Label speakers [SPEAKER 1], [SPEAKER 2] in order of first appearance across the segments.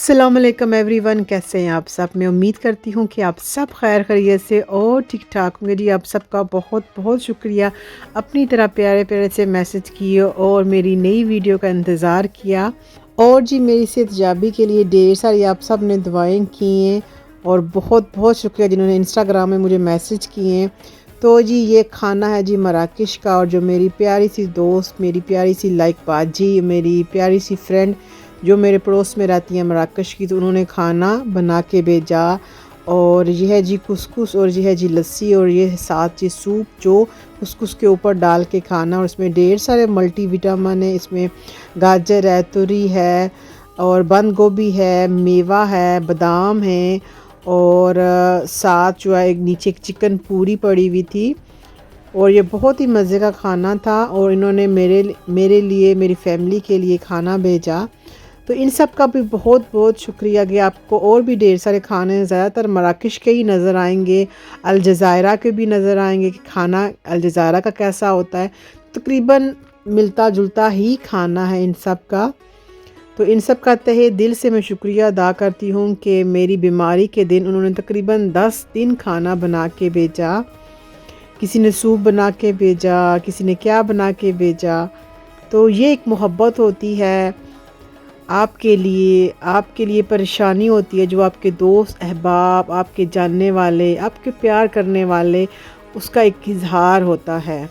[SPEAKER 1] अस्सलाम वालेकुम एवरीवन, कैसे हैं आप सब। मैं उम्मीद करती हूँ कि आप सब खैर खैरियत से और ठीक ठाक होंगे। जी आप सबका बहुत बहुत शुक्रिया, अपनी तरह प्यारे प्यारे से मैसेज किए और मेरी नई वीडियो का इंतज़ार किया। और जी मेरी सेहतयाबी के लिए ढेर सारी आप सब ने दुआएं की हैं और बहुत बहुत शुक्रिया जिन्होंने इंस्टाग्राम में मुझे मैसेज किए हैं। तो जी ये खाना है जी मराकश का, और जो मेरी प्यारी सी दोस्त, मेरी प्यारी सी लाइक बाजी, मेरी प्यारी सी फ्रेंड जो मेरे पड़ोस में रहती हैं मराकश की, तो उन्होंने खाना बना के भेजा। और ये है जी कुसकुस, और ये है जी लस्सी, और ये साथ जी सूप जो कुसकुस के ऊपर डाल के खाना। और इसमें ढेर सारे मल्टीविटामिन है, इसमें गाजर है, तुरी है, और बंद गोभी है, मेवा है, बादाम है, और साथ जो है एक नीचे एक चिकन पूरी पड़ी हुई थी। और ये बहुत ही मज़े का खाना था, और इन्होंने मेरे लिए, मेरी फैमिली के लिए खाना भेजा। तो इन सब का भी बहुत बहुत शुक्रिया कि आपको और भी ढेर सारे खाने ज़्यादातर मराकश के ही नज़र आएंगे, अलजज़ायरा के भी नज़र आएंगे कि खाना अलजज़ायरा का कैसा होता है। तकरीबन मिलता जुलता ही खाना है इन सब का। तो इन सब का तहे दिल से मैं शुक्रिया अदा करती हूँ कि मेरी बीमारी के दिन उन्होंने तकरीबन 10 दिन खाना बना के भेजा। किसी ने सूप बना के भेजा, किसी ने क्या बना के भेजा। तो ये एक मोहब्बत होती है आपके लिए परेशानी होती है, जो आपके दोस्त अहबाब, आपके जानने वाले, आपके प्यार करने वाले, उसका एक इजहार होता है।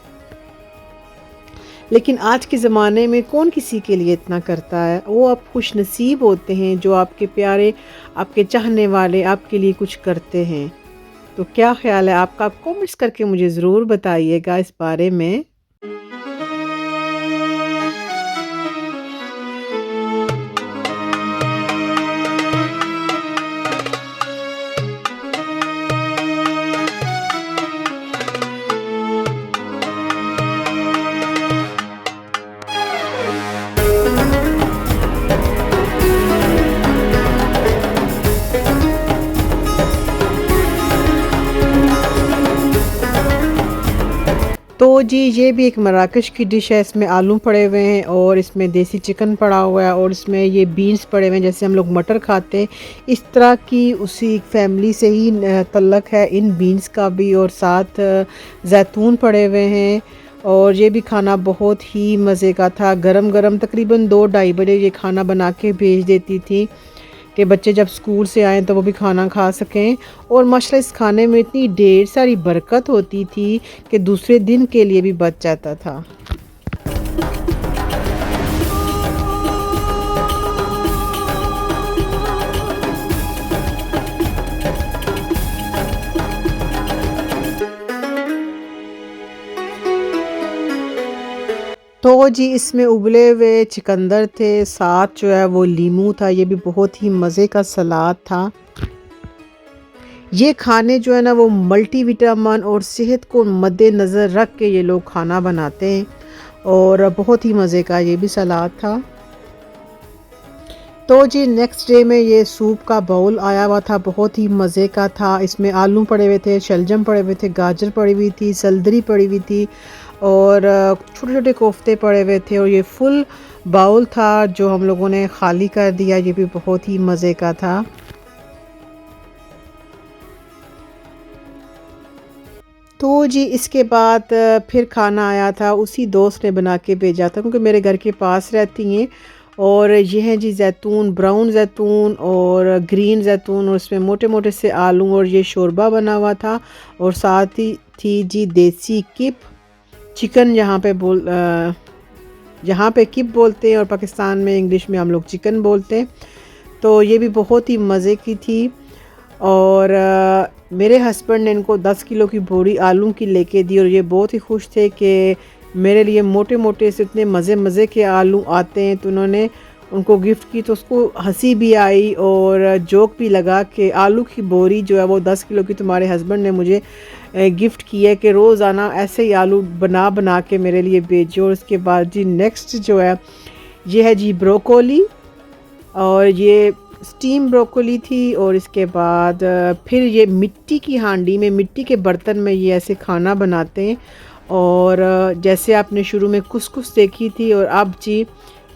[SPEAKER 1] लेकिन आज के ज़माने में कौन किसी के लिए इतना करता है। वो आप खुश नसीब होते हैं जो आपके प्यारे, आपके चाहने वाले आपके लिए कुछ करते हैं। तो क्या ख्याल है आपका? आप कमेंट्स करके मुझे ज़रूर बताइएगा इस बारे में। तो जी ये भी एक मराकश की डिश है। इसमें आलू पड़े हुए हैं, और इसमें देसी चिकन पड़ा हुआ है, और इसमें ये बीन्स पड़े हुए हैं जैसे हम लोग मटर खाते हैं। इस तरह की उसी फैमिली से ही तल्लक है इन बीन्स का भी। और साथ जैतून पड़े हुए हैं। और ये भी खाना बहुत ही मज़े का था। गरम गरम तकरीबन 2-2:30 बजे ये खाना बना के भेज देती थी कि बच्चे जब स्कूल से आएँ तो वो भी खाना खा सकें। और माशाल्लाह इस खाने में इतनी ढेर सारी बरकत होती थी कि दूसरे दिन के लिए भी बच जाता था। तो जी इसमें उबले हुए चिकंदर थे, साथ जो है वो लीमू था। ये भी बहुत ही मज़े का सलाद था। ये खाने जो है ना वो मल्टीविटामिन और सेहत को मद्देनज़र रख के ये लोग खाना बनाते हैं, और बहुत ही मज़े का ये भी सलाद था। तो जी नेक्स्ट डे में ये सूप का बाउल आया हुआ था, बहुत ही मज़े का था। इसमें आलू पड़े हुए थे, शलजम पड़े हुए थे, गाजर पड़ी हुई थी, सल्दरी पड़ी हुई थी, और छोटे छोटे कोफ्ते पड़े हुए थे। और ये फुल बाउल था जो हम लोगों ने खाली कर दिया। ये भी बहुत ही मज़े का था। तो जी इसके बाद फिर खाना आया था, उसी दोस्त ने बना के भेजा था क्योंकि मेरे घर के पास रहती हैं। और ये हैं जी जैतून, ब्राउन जैतून और ग्रीन जैतून, और उसमें मोटे मोटे से आलू, और ये शोरबा बना हुआ था। और साथ ही थी जी देसी किप चिकन, यहाँ पे किप बोलते हैं, और पाकिस्तान में इंग्लिश में हम लोग चिकन बोलते हैं। तो ये भी बहुत ही मज़े की थी। और मेरे हस्बैंड ने इनको 10 किलो की बोरी आलू की लेके दी, और ये बहुत ही खुश थे कि मेरे लिए मोटे मोटे से इतने मज़े मज़े के आलू आते हैं। तो उन्होंने उनको गिफ्ट की, तो उसको हंसी भी आई और जोक भी लगा कि आलू की बोरी जो है वो 10 किलो की तुम्हारे हस्बैंड ने मुझे गिफ्ट की है कि रोज़ाना ऐसे ही आलू बना बना के मेरे लिए भेजो। और उसके बाद जी नेक्स्ट जो है ये है जी ब्रोकोली, और ये स्टीम ब्रोकोली थी। और इसके बाद फिर ये मिट्टी की हांडी में, मिट्टी के बर्तन में ये ऐसे खाना बनाते हैं। और जैसे आपने शुरू में कुसकुस देखी थी, और अब जी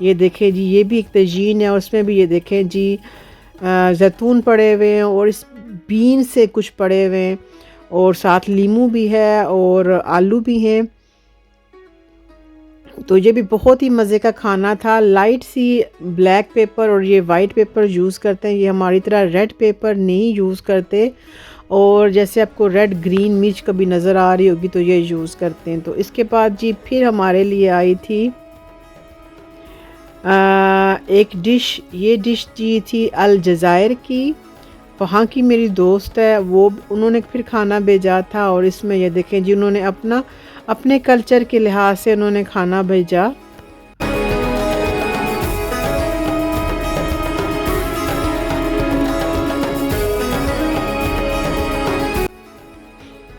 [SPEAKER 1] ये देखें जी ये भी एक तजीन है, और उसमें भी ये देखें जी जैतून पड़े हुए हैं और इस बीन से कुछ पड़े हुए हैं और साथ लीमू भी है और आलू भी हैं। तो ये भी बहुत ही मज़े का खाना था। लाइट सी ब्लैक पेपर और ये वाइट पेपर यूज़ करते हैं, ये हमारी तरह रेड पेपर नहीं यूज़ करते। और जैसे आपको रेड ग्रीन मिर्च कभी नज़र आ रही होगी तो ये यूज़ करते हैं। तो इसके बाद जी फिर हमारे लिए आई थी एक डिश, ये डिश जी थी अल जज़ायर की। वहाँ की मेरी दोस्त है, वो उन्होंने फिर खाना भेजा था और इसमें ये देखें जी उन्होंने अपने कल्चर के लिहाज से उन्होंने खाना भेजा।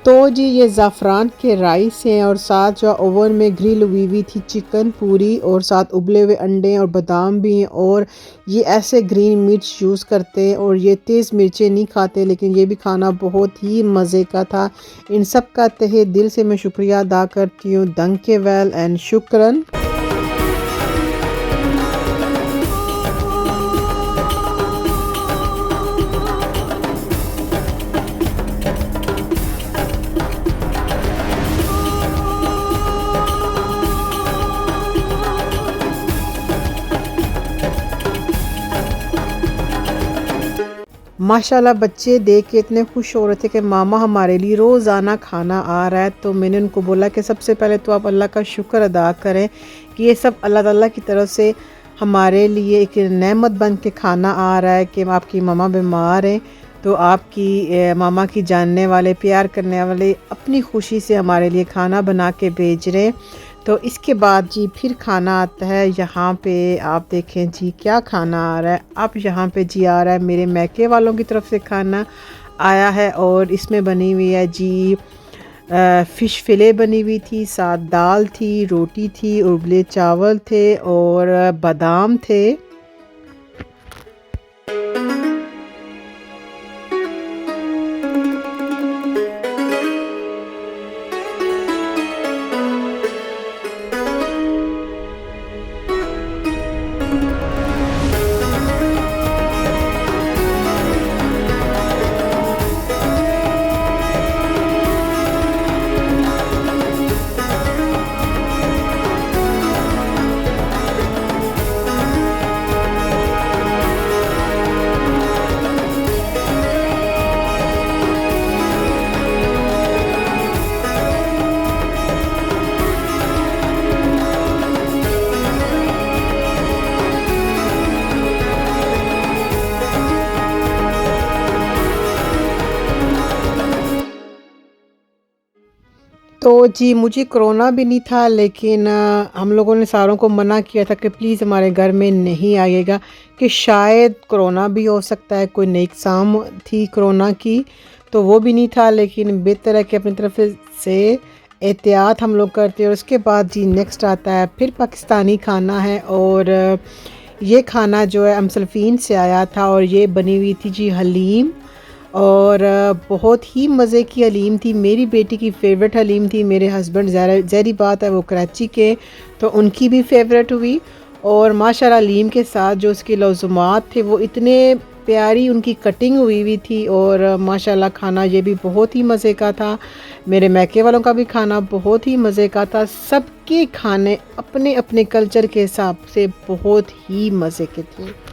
[SPEAKER 1] तो जी ये ज़ाफ़रान के राइस हैं और साथ जो ओवन में ग्रिल हुई थी चिकन पूरी और साथ उबले हुए अंडे और बादाम भी हैं। और ये ऐसे ग्रीन मिर्च यूज़ करते हैं और ये तेज़ मिर्चें नहीं खाते, लेकिन ये भी खाना बहुत ही मज़े का था। इन सब का तहे दिल से मैं शुक्रिया अदा करती हूँ। दंके वेल एंड शुक्रन। माशाल्लाह बच्चे देख के इतने खुश हो रहे थे कि मामा हमारे लिए रोज़ाना खाना आ रहा है। तो मैंने उनको बोला कि सबसे पहले तो आप अल्लाह का शुक्र अदा करें कि ये सब अल्लाह ताला की तरफ से हमारे लिए एक नेमत बन के खाना आ रहा है कि आपकी मामा बीमार हैं तो आपकी मामा की जानने वाले प्यार करने वाले अपनी खुशी से हमारे लिए खाना बना के भेज रहे हैं। तो इसके बाद जी फिर खाना आता है। यहाँ पे आप देखें जी क्या खाना आ रहा है। अब यहाँ पे जी आ रहा है मेरे मैके वालों की तरफ से खाना आया है और इसमें बनी हुई है जी फ़िश फ़िले बनी हुई थी, साथ दाल थी, रोटी थी, उबले चावल थे और बादाम थे। तो जी मुझे कोरोना भी नहीं था, लेकिन हम लोगों ने सारों को मना किया था कि प्लीज़ हमारे घर में नहीं आइएगा कि शायद कोरोना भी हो सकता है, कोई नई इक़साम थी कोरोना की तो वो भी नहीं था। लेकिन बेहतर है कि अपनी तरफ से एहतियात हम लोग करते हैं। और उसके बाद जी नेक्स्ट आता है फिर पाकिस्तानी खाना है और ये खाना जो है अमसल्फ़ीन से आया था और ये बनी हुई थी जी हलीम और बहुत ही मज़े की हलीम थी। मेरी बेटी की फ़ेवरेट हलीम थी। मेरे हस्बैंड ज़ाहिर बात है वो कराची के, तो उनकी भी फ़ेवरेट हुई। और माशाल्लाह हलीम के साथ जो उसके लज़ुमात थे वो इतने प्यारी उनकी कटिंग हुई थी और माशाल्लाह खाना ये भी बहुत ही मज़े का था। मेरे मैके वालों का भी खाना बहुत ही मज़े का था। सबके खाने अपने अपने कल्चर के हिसाब से बहुत ही मज़े के थे।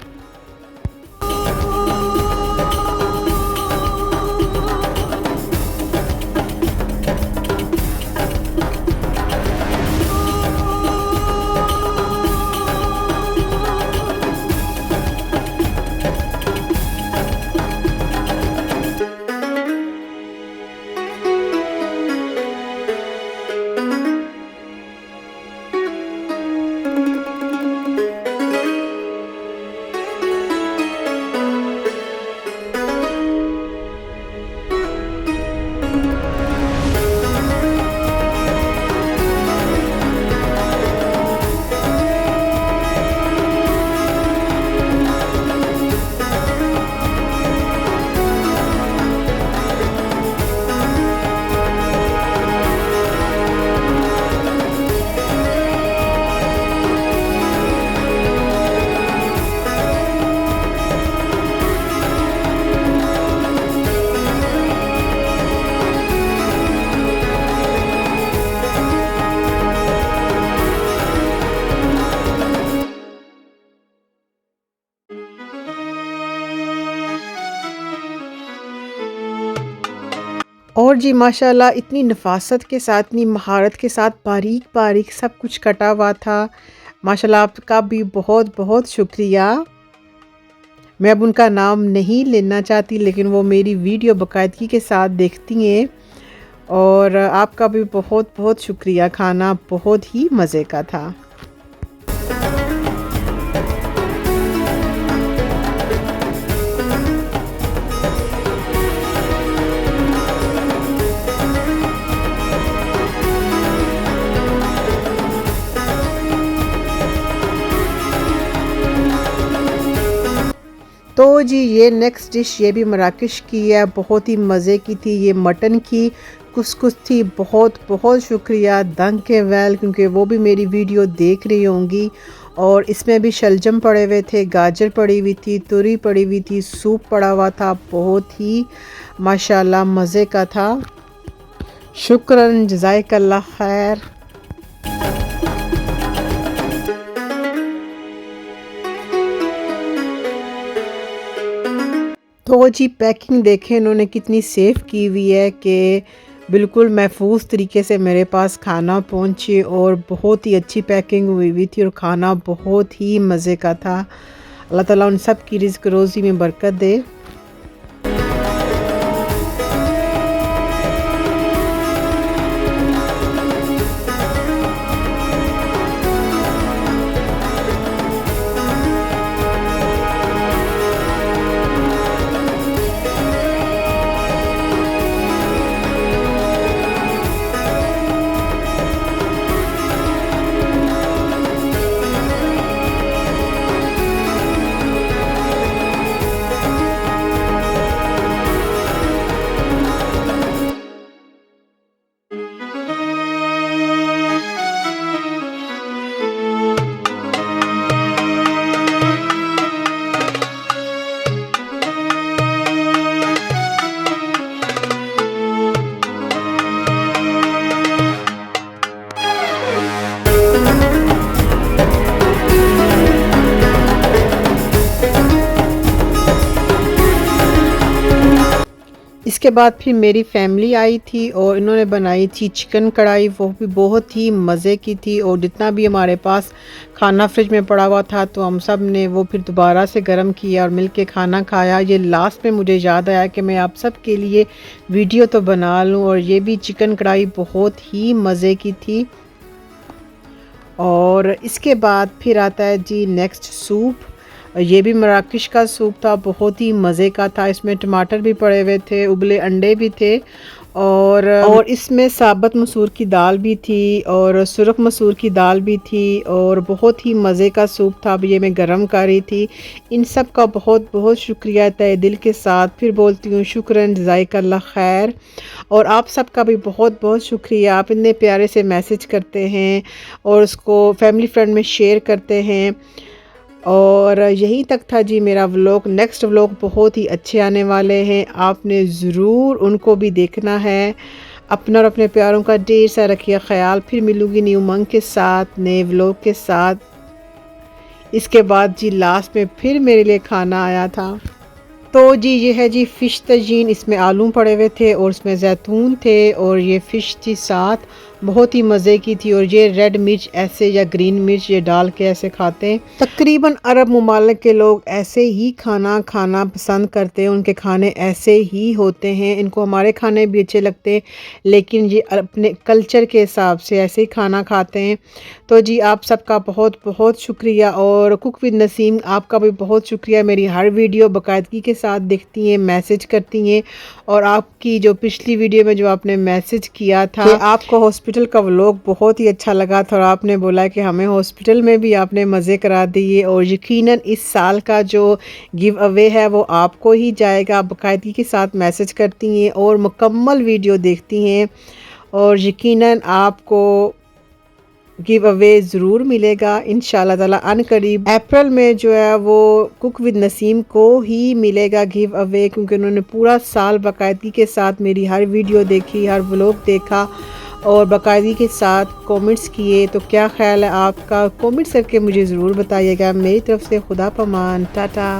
[SPEAKER 1] और जी माशाल्लाह इतनी नफ़ासत के साथ, इतनी महारत के साथ बारीक-बारीक सब कुछ कटा हुआ था। माशाल्लाह आपका भी बहुत-बहुत शुक्रिया। मैं अब उनका नाम नहीं लेना चाहती, लेकिन वो मेरी वीडियो बाकायदगी के साथ देखती हैं। और आपका भी बहुत-बहुत शुक्रिया, खाना बहुत ही मज़े का था। तो जी ये नेक्स्ट डिश ये भी मराकश की है, बहुत ही मज़े की थी। ये मटन की कुस्कुस थी। बहुत बहुत शुक्रिया दंके वेल, क्योंकि वो भी मेरी वीडियो देख रही होंगी। और इसमें भी शलजम पड़े हुए थे, गाजर पड़ी हुई थी, तुरी पड़ी हुई थी, सूप पड़ा हुआ था। बहुत ही माशाल्लाह मज़े का था। शुक्रन, जज़ाकल्लाह खैर। तो जी पैकिंग देखें इन्होंने कितनी सेफ़ की हुई है कि बिल्कुल महफूज तरीके से मेरे पास खाना पहुंचे। और बहुत ही अच्छी पैकिंग हुई हुई थी और खाना बहुत ही मज़े का था। अल्लाह ताला उन सब की रिज़्क रोज़ी में बरकत दे। इसके बाद फिर मेरी फैमिली आई थी और इन्होंने बनाई थी चिकन कढ़ाई। वो भी बहुत ही मज़े की थी। और जितना भी हमारे पास खाना फ्रिज में पड़ा हुआ था तो हम सब ने वो फिर दोबारा से गर्म किया और मिल के खाना खाया। ये लास्ट में मुझे याद आया कि मैं आप सब के लिए वीडियो तो बना लूँ। और ये भी चिकन कढ़ाई बहुत ही मज़े की थी। और इसके बाद फिर आता है जी नेक्स्ट सूप। ये भी मराकश का सूप था, बहुत ही मज़े का था। इसमें टमाटर भी पड़े हुए थे, उबले अंडे भी थे। और इसमें साबुत मसूर की दाल भी थी और सुरख मसूर की दाल भी थी। और बहुत ही मज़े का सूप था। अब ये मैं गरम कर रही थी। इन सब का बहुत बहुत शुक्रिया तहे दिल के साथ फिर बोलती हूँ शुक्रन, जज़ाकल्लाह खैर। और आप सब का भी बहुत बहुत शुक्रिया। आप इतने प्यारे से मैसेज करते हैं और उसको फैमिली फ्रेंड में शेयर करते हैं। और यहीं तक था जी मेरा व्लॉग। नेक्स्ट व्लॉग बहुत ही अच्छे आने वाले हैं, आपने ज़रूर उनको भी देखना है। अपना और अपने प्यारों का ढेर सा रखिए ख्याल। फिर मिलूँगी न्यू उमंग के साथ, नए व्लॉग के साथ। इसके बाद जी लास्ट में फिर मेरे लिए खाना आया था। तो जी ये है जी फ़िश तजीन। इसमें आलू पड़े हुए थे और इसमें जैतून थे और ये फ़िश थी साथ, बहुत ही मज़े की थी। और ये रेड मिर्च ऐसे या ग्रीन मिर्च ये डाल के ऐसे खाते हैं। तकरीबन अरब ममालिक के लोग ऐसे ही खाना पसंद करते हैं। उनके खाने ऐसे ही होते हैं। इनको हमारे खाने भी अच्छे लगते हैं, लेकिन ये अपने कल्चर के हिसाब से ऐसे ही खाना खाते हैं। तो जी आप सबका बहुत बहुत शुक्रिया। और कुक विद नसीम आपका भी बहुत शुक्रिया। मेरी हर वीडियो बाकायदगी के साथ देखती हैं, मैसेज करती हैं। और आपकी जो पिछली वीडियो में जो आपने मैसेज किया था कि आपको हॉस्पिटल का व्लॉग बहुत ही अच्छा लगा था और आपने बोला कि हमें हॉस्पिटल में भी आपने मज़े करा दिए। और यकीनन इस साल का जो गिव अवे है वो आपको ही जाएगा। बाकायदगी के साथ मैसेज करती हैं और मुकम्मल वीडियो देखती हैं और यकीनन आपको गिव अवे ज़रूर मिलेगा इंशाल्लाह ताला। अनकरीब अप्रैल में जो है वो कुक विद नसीम को ही मिलेगा गिव अवे, क्योंकि उन्होंने पूरा साल बाकायदगी के साथ मेरी हर वीडियो देखी, हर व्लॉग देखा और बाकायदगी के साथ कमेंट्स किए। तो क्या ख्याल है आपका, कमेंट्स करके मुझे ज़रूर बताइएगा। मेरी तरफ से खुदा पमान, टाटा।